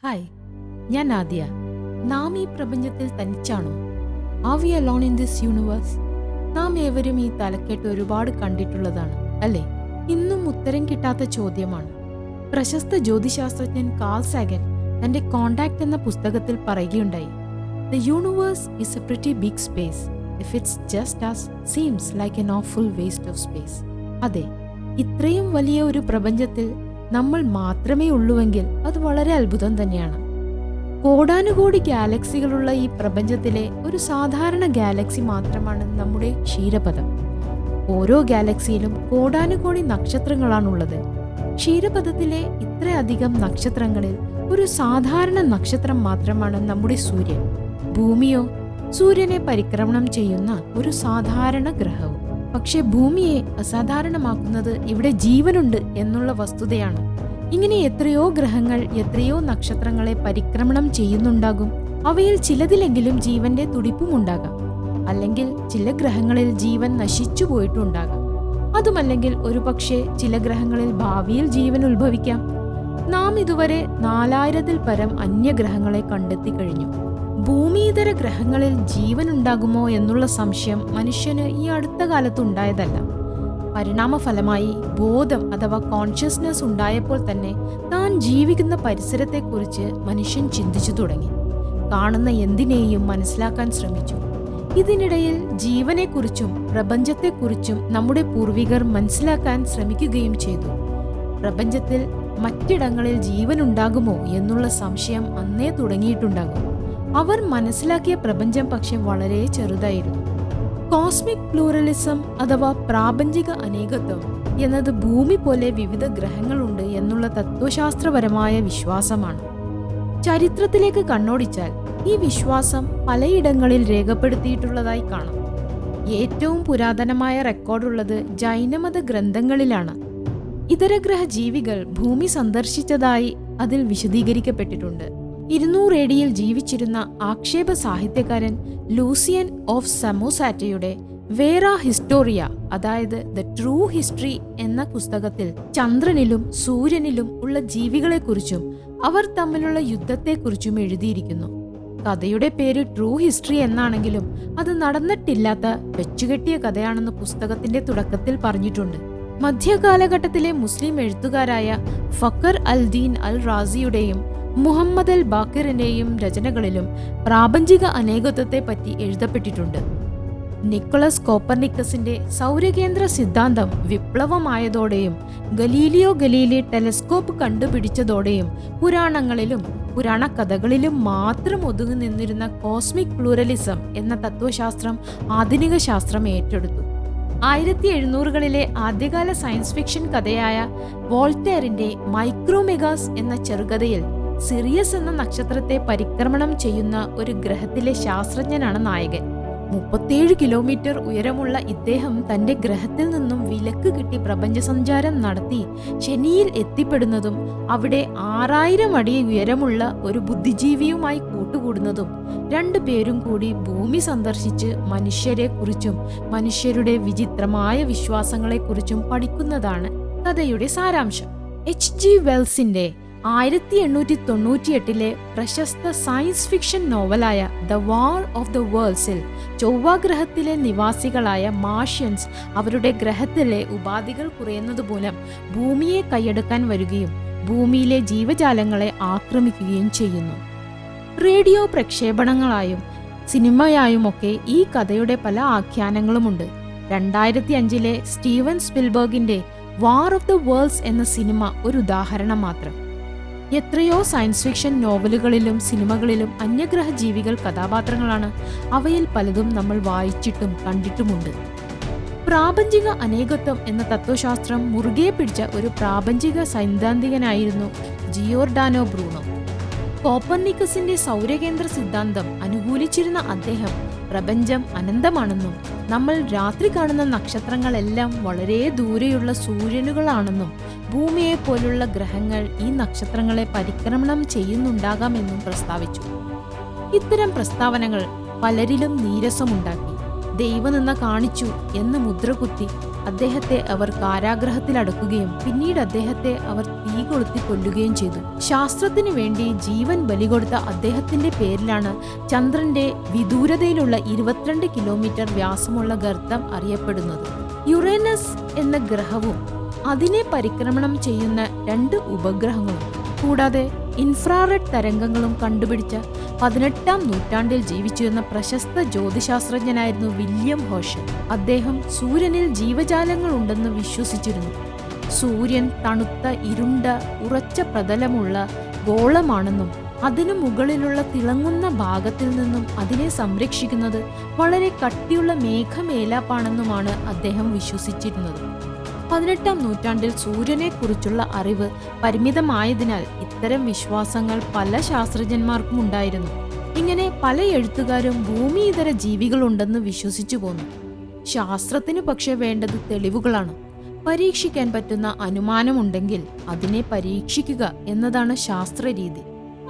Hi, ഞാൻ ആദ്യ. നാം ഈ പ്രപഞ്ചത്തിൽ തനിച്ചാണോ? Are we alone in this universe? നാം ഏവരും ഈ തലക്കെട്ട് ഒരുപാട് കണ്ടിട്ടുള്ളതാണ് അല്ലേ? ഇന്നും ഉത്തരം കിട്ടാത്ത ചോദ്യമാണ്. പ്രശസ്ത ജ്യോതിശാസ്ത്രജ്ഞൻ കാൾ സാഗൻ തന്റെ കോണ്ടാക്ട് എന്ന പുസ്തകത്തിൽ പറയുകയുണ്ടായി, the universe is a pretty big space if it's just as seems like an awful waste of space. അതെ, ഇത്രയും വലിയ ഒരു പ്രപഞ്ചത്തിൽ നമ്മൾ മാത്രമേ ഉള്ളുവെങ്കിൽ അത് വളരെ അത്ഭുതം തന്നെയാണ്. കോടാനുകോടി ഗാലക്സികളുള്ള ഈ പ്രപഞ്ചത്തിലെ ഒരു സാധാരണ ഗാലക്സി മാത്രമാണ് നമ്മുടെ ക്ഷീരപഥം. ഓരോ ഗാലക്സിയിലും കോടാനുകോടി നക്ഷത്രങ്ങളാണുള്ളത്. ക്ഷീരപഥത്തിലെ ഇത്രയധികം നക്ഷത്രങ്ങളിൽ ഒരു സാധാരണ നക്ഷത്രം മാത്രമാണ് നമ്മുടെ സൂര്യൻ. ഭൂമിയോ സൂര്യനെ പരിക്രമണം ചെയ്യുന്ന ഒരു സാധാരണ ഗ്രഹവും. പക്ഷെ ഭൂമിയെ അസാധാരണമാക്കുന്നത് ഇവിടെ ജീവനുണ്ട് എന്നുള്ള വസ്തുതയാണ്. ഇങ്ങനെ എത്രയോ ഗ്രഹങ്ങൾ എത്രയോ നക്ഷത്രങ്ങളെ പരിക്രമണം ചെയ്യുന്നുണ്ടാകും. അവയിൽ ചിലതിലെങ്കിലും ജീവന്റെ തുടിപ്പുമുണ്ടാകാം. അല്ലെങ്കിൽ ചില ഗ്രഹങ്ങളിൽ ജീവൻ നശിച്ചു പോയിട്ടുണ്ടാകാം. അതുമല്ലെങ്കിൽ ഒരുപക്ഷെ ചില ഗ്രഹങ്ങളിൽ ഭാവിയിൽ ജീവൻ ഉത്ഭവിക്കാം. നാം ഇതുവരെ 4000-ൽ പരം അന്യഗ്രഹങ്ങളെ കണ്ടെത്തി കഴിഞ്ഞു. ഭൂമിയിതര ഗ്രഹങ്ങളിൽ ജീവൻ ഉണ്ടാകുമോ എന്നുള്ള സംശയം മനുഷ്യന് ഈ അടുത്ത കാലത്ത് ഉണ്ടായതല്ല. പരിണാമഫലമായി ബോധം അഥവാ കോൺഷ്യസ്നെസ് ഉണ്ടായപ്പോൾ തന്നെ താൻ ജീവിക്കുന്ന പരിസരത്തെക്കുറിച്ച് മനുഷ്യൻ ചിന്തിച്ചു തുടങ്ങി. കാണുന്ന എന്തിനേയും മനസ്സിലാക്കാൻ ശ്രമിച്ചു. ഇതിനിടയിൽ ജീവനെക്കുറിച്ചും പ്രപഞ്ചത്തെക്കുറിച്ചും നമ്മുടെ പൂർവികർ മനസ്സിലാക്കാൻ ശ്രമിക്കുകയും ചെയ്തു. പ്രപഞ്ചത്തിൽ മറ്റിടങ്ങളിൽ ജീവൻ ഉണ്ടാകുമോ എന്നുള്ള സംശയം അന്നേ തുടങ്ങിയിട്ടുണ്ടാകും. അവർ മനസ്സിലാക്കിയ പ്രപഞ്ചം പക്ഷെ വളരെ ചെറുതായിരുന്നു. കോസ്മിക് പ്ലൂറലിസം അഥവാ പ്രാപഞ്ചിക അനേകത്വം എന്നത് ഭൂമി പോലെ വിവിധ ഗ്രഹങ്ങളുണ്ട് എന്നുള്ള തത്വശാസ്ത്രപരമായ വിശ്വാസമാണ്. ചരിത്രത്തിലേക്ക് കണ്ണോടിച്ചാൽ ഈ വിശ്വാസം പലയിടങ്ങളിൽ രേഖപ്പെടുത്തിയിട്ടുള്ളതായി കാണാം. ഏറ്റവും പുരാതനമായ റെക്കോർഡുള്ളത് ജൈനമത ഗ്രന്ഥങ്ങളിലാണ്. ഇതരഗ്രഹ ജീവികൾ ഭൂമി സന്ദർശിച്ചതായി അതിൽ വിശദീകരിക്കപ്പെട്ടിട്ടുണ്ട്. 200 AD ജീവിച്ചിരുന്ന ആക്ഷേപ സാഹിത്യകാരൻ ലൂസിയൻ ഓഫ് സമോസാറ്റയുടെ വേറ ഹിസ്റ്റോറിയ, അതായത് ദ ട്രൂ ഹിസ്റ്ററി എന്ന പുസ്തകത്തിൽ ചന്ദ്രനിലും സൂര്യനിലും ഉള്ള ജീവികളെക്കുറിച്ചും അവർ തമ്മിലുള്ള യുദ്ധത്തെക്കുറിച്ചും എഴുതിയിരിക്കുന്നു. കഥയുടെ പേര് ട്രൂ ഹിസ്റ്ററി എന്നാണെങ്കിലും അത് നടന്നിട്ടില്ലാത്ത വെച്ചുകെട്ടിയ കഥയാണെന്ന് പുസ്തകത്തിന്റെ തുടക്കത്തിൽ പറഞ്ഞിട്ടുണ്ട്. മധ്യകാലഘട്ടത്തിലെ മുസ്ലിം എഴുത്തുകാരായ ഫഖർ അൽ ദീൻ അൽ റാസിയുടെയും മുഹമ്മദ് അൽ ബാക്കിറിന്റെയും രചനകളിലും പ്രാപഞ്ചിക അനേകത്വത്തെ പറ്റി എഴുതപ്പെട്ടിട്ടുണ്ട്. നിക്കോളസ് കോപ്പർനിക്കസിന്റെ സൗരകേന്ദ്ര സിദ്ധാന്തം വിപ്ലവമായതോടെയും ഗലീലിയോ ഗലീലി ടെലസ്കോപ്പ് കണ്ടുപിടിച്ചതോടെയും പുരാണങ്ങളിലും പുരാണകഥകളിലും മാത്രം ഒതുങ്ങി നിന്നിരുന്ന കോസ്മിക് പ്ലൂറലിസം എന്ന തത്വശാസ്ത്രം ആധുനിക ശാസ്ത്രം ഏറ്റെടുത്തു. 1700-കളിലെ ആദ്യകാല സയൻസ് ഫിക്ഷൻ കഥയായ വോൾട്ടേറിന്റെ മൈക്രോമെഗാസ് എന്ന ചെറുകഥയിൽ സിറിയസ് എന്ന നക്ഷത്രത്തെ പരിക്രമണം ചെയ്യുന്ന ഒരു ഗ്രഹത്തിലെ ശാസ്ത്രജ്ഞനാണ് നായകൻ. 37 കിലോമീറ്റർ ഉയരമുള്ള ഇദ്ദേഹം തന്റെ ഗ്രഹത്തിൽ നിന്നും വിലക്ക് കിട്ടി പ്രപഞ്ചസഞ്ചാരം നടത്തി ശനിയിൽ എത്തിപ്പെടുന്നതും അവിടെ 6000 അടി ഉയരമുള്ള ഒരു ബുദ്ധിജീവിയുമായി കൂട്ടുകൂടുന്നതും രണ്ടുപേരും കൂടി ഭൂമി സന്ദർശിച്ച് മനുഷ്യരെക്കുറിച്ചും മനുഷ്യരുടെ വിചിത്രമായ വിശ്വാസങ്ങളെക്കുറിച്ചും പഠിക്കുന്നതാണ് കഥയുടെ സാരാംശം. H.G. വെൽസിന്റെ 1898-ലെ പ്രശസ്ത സയൻസ് ഫിക്ഷൻ നോവലായ ദ വാർ ഓഫ് ദ വേൾഡ്സിൽ ചൊവ്വാഗ്രഹത്തിലെ നിവാസികളായ മാർഷ്യൻസ് അവരുടെ ഗ്രഹത്തിലെ ഉപാധികൾ കുറയുന്നതുമൂലം ഭൂമിയെ കൈയടക്കാൻ വരികയും ഭൂമിയിലെ ജീവജാലങ്ങളെ ആക്രമിക്കുകയും ചെയ്യുന്നു. റേഡിയോ പ്രക്ഷേപണങ്ങളായും സിനിമയായുമൊക്കെ ഈ കഥയുടെ പല ആഖ്യാനങ്ങളുമുണ്ട്. 2005-ലെ സ്റ്റീവൻ സ്പിൽബർഗിന്റെ വാർ ഓഫ് ദ വേൾഡ്സ് എന്ന സിനിമ ഒരു ഉദാഹരണം മാത്രം. എത്രയോ സയൻസ് ഫിക്ഷൻ നോവലുകളിലും സിനിമകളിലും അന്യഗ്രഹ ജീവികൾ കഥാപാത്രങ്ങളാണ്. അവയിൽ പലതും നമ്മൾ വായിച്ചിട്ടും കണ്ടിട്ടുമുണ്ട്. പ്രാപഞ്ചിക അനേകത്വം എന്ന തത്വശാസ്ത്രം മുറുകെ പിടിച്ച ഒരു പ്രാപഞ്ചിക സൈദ്ധാന്തികനായിരുന്നു ജിയോർഡാനോ ബ്രൂണോ. കോപ്പർനിക്കസിന്റെ സൗരകേന്ദ്ര സിദ്ധാന്തം അനുകൂലിച്ചിരുന്ന അദ്ദേഹം പ്രപഞ്ചം അനന്തമാണെന്നും നമ്മൾ രാത്രി കാണുന്ന നക്ഷത്രങ്ങളെല്ലാം വളരെ ദൂരെയുള്ള സൂര്യനുകളാണെന്നും ഭൂമിയെ പോലുള്ള ഗ്രഹങ്ങൾ ഈ നക്ഷത്രങ്ങളെ പരിക്രമണം ചെയ്യുന്നുണ്ടാകാമെന്നും പ്രസ്താവിച്ചു. ഇത്തരം പ്രസ്താവനകൾ പലരിലും നീരസമുണ്ടാക്കി. ദൈവനിന്ദ കാണിച്ചു എന്ന് മുദ്രകുത്തി അദ്ദേഹത്തെ അവർ കാരാഗ്രഹത്തിലടക്കുകയും പിന്നീട് അദ്ദേഹത്തെ അവർ തീ തീ കൊളുത്തി കൊല്ലുകയും ചെയ്തു. ശാസ്ത്രത്തിനു വേണ്ടി ജീവൻ ബലികൊടുത്ത അദ്ദേഹത്തിന്റെ പേരിലാണ് ചന്ദ്രന്റെ വിദൂരതയിലുള്ള 22 കിലോമീറ്റർ വ്യാസമുള്ള ഗർത്തം അറിയപ്പെടുന്നത്. യുറേനസ് എന്ന ഗ്രഹവും അതിനെ പരിക്രമണം ചെയ്യുന്ന 2 ഉപഗ്രഹങ്ങളും കൂടാതെ ഇൻഫ്രാറെഡ് തരംഗങ്ങളും കണ്ടുപിടിച്ച 18-ാം നൂറ്റാണ്ടിൽ ജീവിച്ചിരുന്ന പ്രശസ്ത ജ്യോതിശാസ്ത്രജ്ഞനായിരുന്നു വില്യം ഹോഷൽ. അദ്ദേഹം സൂര്യനിൽ ജീവജാലങ്ങൾ ഉണ്ടെന്ന് വിശ്വസിച്ചിരുന്നു. സൂര്യൻ തണുത്ത, ഇരുണ്ട, ഉറച്ച പ്രതലമുള്ള ഗോളമാണെന്നും അതിനു മുകളിലുള്ള തിളങ്ങുന്ന ഭാഗത്തിൽ നിന്നും അതിനെ സംരക്ഷിക്കുന്നത് വളരെ കട്ടിയുള്ള മേഘമേലാപ്പാണെന്നുമാണ് അദ്ദേഹം വിശ്വസിച്ചിരുന്നത്. 18-ാം നൂറ്റാണ്ടിൽ സൂര്യനെക്കുറിച്ചുള്ള അറിവ് പരിമിതമായതിനാൽ ഇത്തരം വിശ്വാസങ്ങൾ പല ശാസ്ത്രജ്ഞന്മാർക്കും ഉണ്ടായിരുന്നു. ഇങ്ങനെ പല എഴുത്തുകാരും ഭൂമിയിതര ജീവികളുണ്ടെന്ന് വിശ്വസിച്ചു പോന്നു. ശാസ്ത്രത്തിന് പക്ഷേ വേണ്ടത് തെളിവുകളാണ്. പരീക്ഷിക്കാൻ പറ്റുന്ന അനുമാനമുണ്ടെങ്കിൽ അതിനെ പരീക്ഷിക്കുക എന്നതാണ് ശാസ്ത്രരീതി.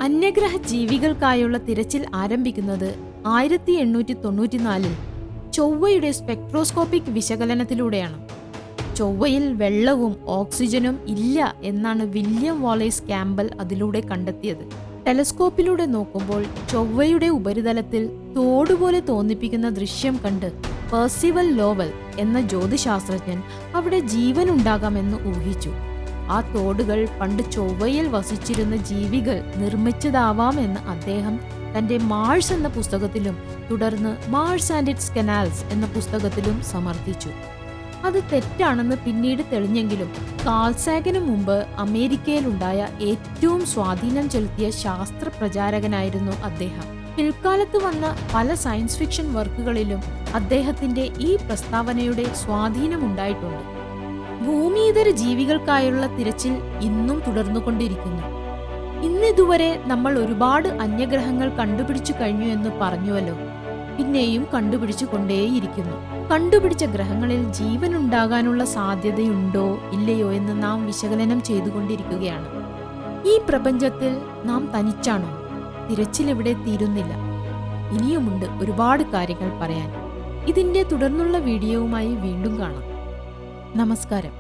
അന്യഗ്രഹ ജീവികൾക്കായുള്ള തിരച്ചിൽ ആരംഭിക്കുന്നത് 1894-ൽ ചൊവ്വയുടെ സ്പെക്ട്രോസ്കോപ്പിക് വിശകലനത്തിലൂടെയാണ്. ചൊവ്വയിൽ വെള്ളവും ഓക്സിജനും ഇല്ല എന്നാണ് വില്യം വാലേസ് ക്യാമ്പൽ അതിലൂടെ കണ്ടെത്തിയത്. ടെലസ്കോപ്പിലൂടെ നോക്കുമ്പോൾ ചൊവ്വയുടെ ഉപരിതലത്തിൽ തോടുപോലെ തോന്നിപ്പിക്കുന്ന ദൃശ്യം കണ്ട് പെർസിവൽ ലോവൽ എന്ന ജ്യോതിശാസ്ത്രജ്ഞൻ അവിടെ ജീവനുണ്ടാകാമെന്ന് ഊഹിച്ചു. ആ തോടുകൾ പണ്ട് ചൊവ്വയിൽ വസിച്ചിരുന്ന ജീവികൾ നിർമ്മിച്ചതാവാമെന്ന് അദ്ദേഹം തന്റെ മാഴ്സ് എന്ന പുസ്തകത്തിലും തുടർന്ന് മാഴ്സ് ആൻഡ് ഇറ്റ്സ് കനാൽസ് എന്ന പുസ്തകത്തിലും സമർത്ഥിച്ചു. അത് തെറ്റാണെന്ന് പിന്നീട് തെളിഞ്ഞെങ്കിലും കാൾ സാഗന് മുമ്പ് അമേരിക്കയിലുണ്ടായ ഏറ്റവും സ്വാധീനം ചെലുത്തിയ ശാസ്ത്ര പ്രചാരകനായിരുന്നു അദ്ദേഹം. പിൽക്കാലത്ത് വന്ന പല സയൻസ് ഫിക്ഷൻ വർക്കുകളിലും അദ്ദേഹത്തിന്റെ ഈ പ്രസ്താവനയുടെ സ്വാധീനമുണ്ടായിട്ടുണ്ട്. ഭൂമിയിതര ജീവികൾക്കായുള്ള തിരച്ചിൽ ഇന്നും തുടർന്നുകൊണ്ടിരിക്കുന്നു. ഇന്നിതുവരെ നമ്മൾ ഒരുപാട് അന്യഗ്രഹങ്ങൾ കണ്ടുപിടിച്ചു കഴിഞ്ഞു എന്ന് പറഞ്ഞുവല്ലോ. പിന്നെയും കണ്ടുപിടിച്ചു കൊണ്ടേയിരിക്കുന്നു. കണ്ടുപിടിച്ച ഗ്രഹങ്ങളിൽ ജീവനുണ്ടാകാനുള്ള സാധ്യതയുണ്ടോ ഇല്ലയോ എന്ന് നാം വിശകലനം ചെയ്തുകൊണ്ടിരിക്കുകയാണ്. ഈ പ്രപഞ്ചത്തിൽ നാം തനിച്ചാണോ? തിരച്ചിലിവിടെ തീരുന്നില്ല. ഇനിയുമുണ്ട് ഒരുപാട് കാര്യങ്ങൾ പറയാൻ. ഇതിന്റെ തുടർന്നുള്ള വീഡിയോവുമായി വീണ്ടും കാണാം. നമസ്കാരം.